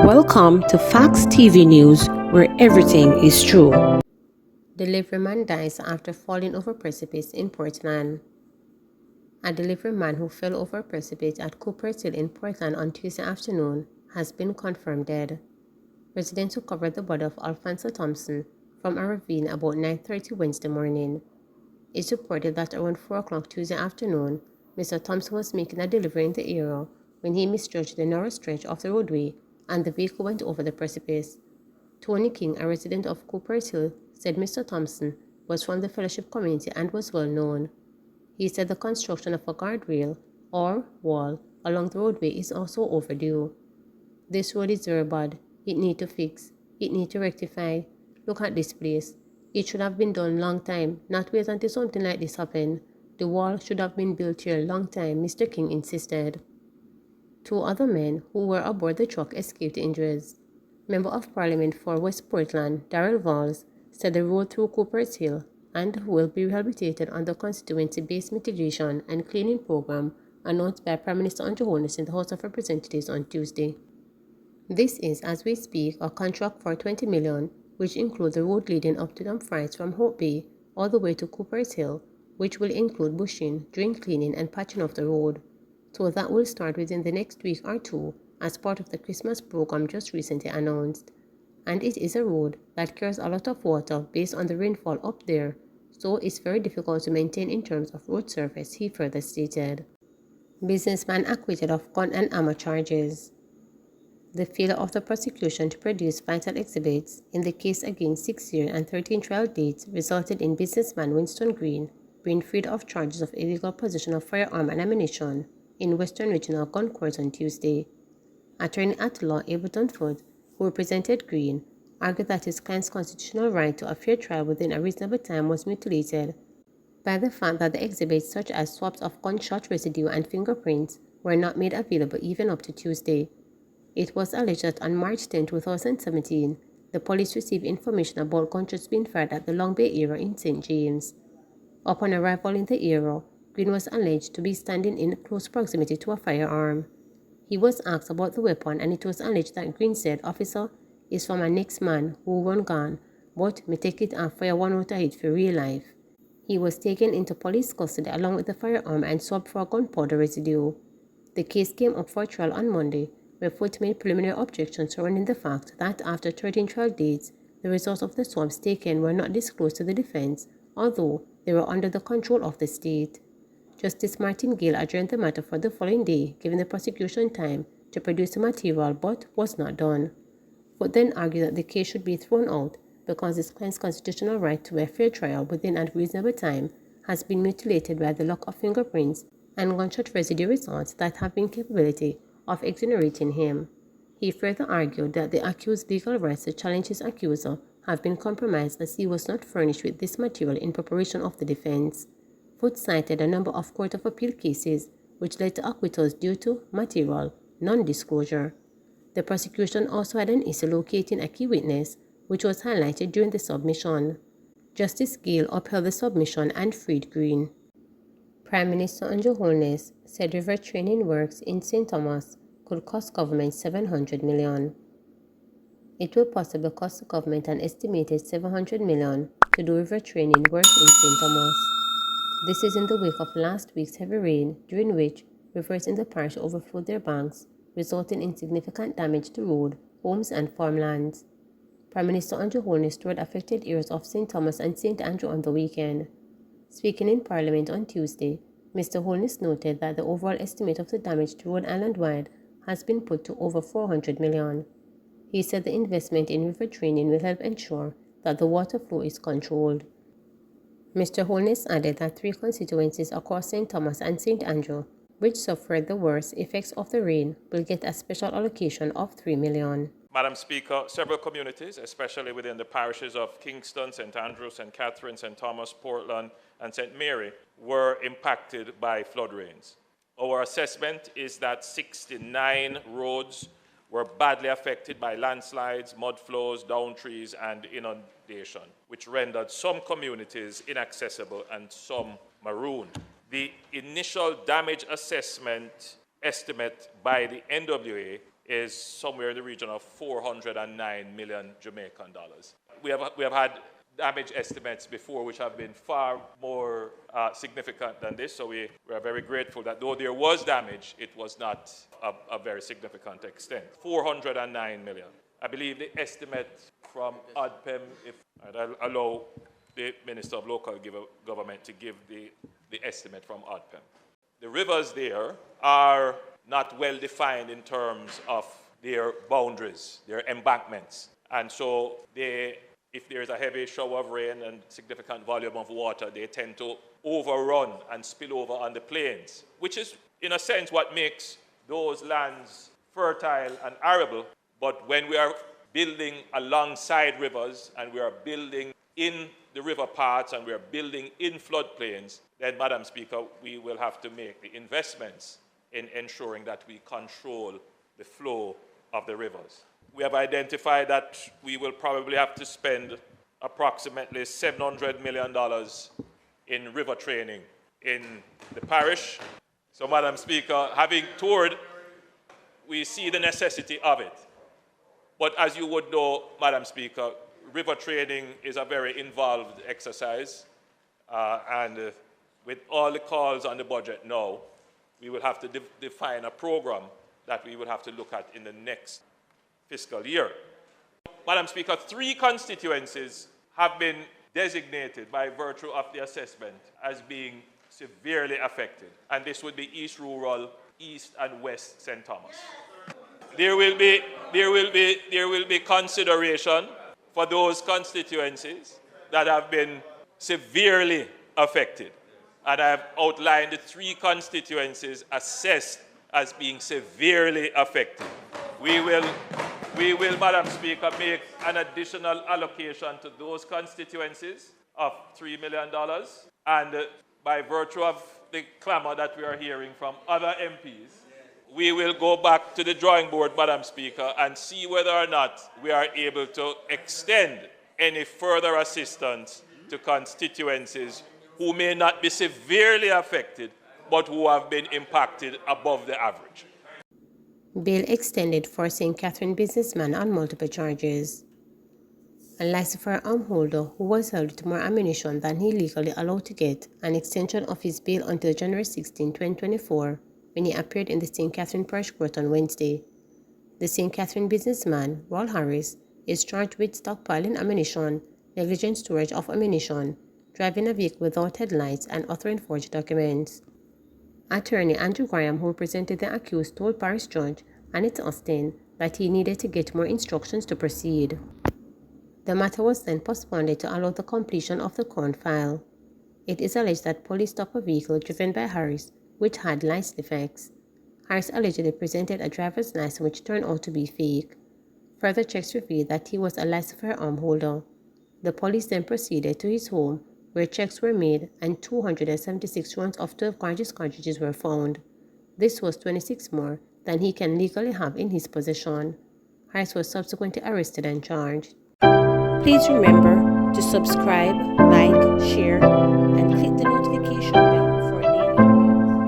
Welcome to Facts TV News, where everything is true. Deliveryman dies after falling over precipice in Portland. A deliveryman who fell over a precipice at Cooper's Hill in Portland on Tuesday afternoon has been confirmed dead. Residents recovered the body of Alphonso Thompson from a ravine about 9:30 Wednesday morning. It's reported that around 4 o'clock Tuesday afternoon, Mr. Thompson was making a delivery in the area when he misjudged the narrow stretch of the roadway and the vehicle went over the precipice. Tony King, a resident of Cooper's Hill, said Mr. Thompson was from the fellowship community and was well known. He said the construction of a guardrail or wall along the roadway is also overdue. This road is very bad. It need to fix. It need to rectify. Look at this place. It should have been done long time, not wait until something like this happen. The wall should have been built here long time, Mr. King insisted. 2 other men who were aboard the truck escaped injuries. Member of Parliament for West Portland, Darrell Valls, said the road through Cooper's Hill and will be rehabilitated under constituency-based mitigation and cleaning program announced by Prime Minister Andrew Holness in the House of Representatives on Tuesday. This is, as we speak, a contract for $20 million, which includes the road leading up to Dumfries from Hope Bay all the way to Cooper's Hill, which will include bushing, drain cleaning, and patching of the road. So that will start within the next week or two as part of the Christmas program just recently announced. And it is a road that carries a lot of water based on the rainfall up there, so it's very difficult to maintain in terms of road surface, he further stated. Businessman acquitted of gun and armor charges. The failure of the prosecution to produce vital exhibits in the case against 6-year and 13 trial dates resulted in businessman Winston Green being freed of charges of illegal possession of firearm and ammunition in Western Regional Gun Court on Tuesday. Attorney at law Ableton Foote, who represented Green, argued that his client's constitutional right to a fair trial within a reasonable time was mutilated by the fact that the exhibits such as swabs of gunshot residue and fingerprints were not made available even up to Tuesday. It was alleged that on March 10, 2017, the police received information about gunshots being fired at the Long Bay area in St. James. Upon arrival in the area, Green was alleged to be standing in close proximity to a firearm. He was asked about the weapon and it was alleged that Green said, "Officer, is from a next man who run gun, but me take it and fire one out of it for real life." He was taken into police custody along with the firearm and swabbed for gunpowder residue. The case came up for trial on Monday, where Foote made preliminary objections surrounding the fact that after 13 trial dates, the results of the swabs taken were not disclosed to the defense, although they were under the control of the state. Justice Martin Gale adjourned the matter for the following day, giving the prosecution time to produce the material, but was not done. Foote then argued that the case should be thrown out because his client's constitutional right to a fair trial within a reasonable time has been mutilated by the lack of fingerprints and gunshot residue results that have been capability of exonerating him. He further argued that the accused's legal rights to challenge his accuser have been compromised as he was not furnished with this material in preparation of the defense. Foote cited a number of Court of Appeal cases which led to acquittals due to material non-disclosure. The prosecution also had an issue locating a key witness, which was highlighted during the submission. Justice Gale upheld the submission and freed Green. Prime Minister Andrew Holness said river training works in St. Thomas could cost government $700 million. It will possibly cost the government an estimated $700 million to do river training work in St. Thomas. This is in the wake of last week's heavy rain, during which rivers in the parish overflowed their banks, resulting in significant damage to road, homes, and farmlands. Prime Minister Andrew Holness toured affected areas of St. Thomas and St. Andrew on the weekend. Speaking in Parliament on Tuesday, Mr. Holness noted that the overall estimate of the damage to road island-wide has been put to over $400 million. He said the investment in river training will help ensure that the water flow is controlled. Mr. Holness added that 3 constituencies across St. Thomas and St. Andrew, which suffered the worst effects of the rain, will get a special allocation of $3 million. Madam Speaker, several communities, especially within the parishes of Kingston, St. Andrew, St. Catherine, St. Thomas, Portland, and St. Mary, were impacted by flood rains. Our assessment is that 69 roads were badly affected by landslides, mud flows, down trees, and inundation, which rendered some communities inaccessible and some marooned. The initial damage assessment estimate by the NWA is somewhere in the region of 409 million Jamaican dollars. We have had damage estimates before which have been far more significant than this, so we are very grateful that though there was damage, it was not a very significant extent. 409 million. I believe the estimate from ODPEM, if I'll allow the Minister of Local Government to give the estimate from ODPEM. The rivers there are not well defined in terms of their boundaries, their embankments. And so if there's a heavy shower of rain and significant volume of water, they tend to overrun and spill over on the plains, which is, in a sense, what makes those lands fertile and arable. But when we are building alongside rivers and we are building in the river parts and we are building in floodplains, then, Madam Speaker, we will have to make the investments in ensuring that we control the flow of the rivers. We have identified that we will probably have to spend approximately $700 million in river training in the parish. So, Madam Speaker, having toured, we see the necessity of it. But as you would know, Madam Speaker, river training is a very involved exercise. And with all the calls on the budget now, we will have to define a program that we will have to look at in the next fiscal year. Madam Speaker, 3 constituencies have been designated by virtue of the assessment as being severely affected, and this would be East Rural, East and West St. Thomas. There will be consideration for those constituencies that have been severely affected, and I have outlined the 3 constituencies assessed as being severely affected. We will, Madam Speaker, make an additional allocation to those constituencies of $3 million. And by virtue of the clamor that we are hearing from other MPs, we will go back to the drawing board, Madam Speaker, and see whether or not we are able to extend any further assistance to constituencies who may not be severely affected, but who have been impacted above the average. Bail extended for St. Catherine businessman on multiple charges. A licensed firearm holder who was held with more ammunition than he legally allowed to get an extension of his bail until January 16, 2024, when he appeared in the St. Catherine Parish Court on Wednesday. The St. Catherine businessman, Wal Harris, is charged with stockpiling ammunition, negligent storage of ammunition, driving a vehicle without headlights, and authoring forged documents. Attorney Andrew Graham, who represented the accused, told Parish Judge Annette Austin that he needed to get more instructions to proceed. The matter was then postponed to allow the completion of the current file. It is alleged that police stopped a vehicle driven by Harris, which had license defects. Harris allegedly presented a driver's license which turned out to be fake. Further checks revealed that he was a licensed firearm holder. The police then proceeded to his home, where checks were made and 276 rounds of 12 cartridges were found. This was 26 more than he can legally have in his possession. Harris was subsequently arrested and charged. Please remember to subscribe, like, share, and click the notification bell.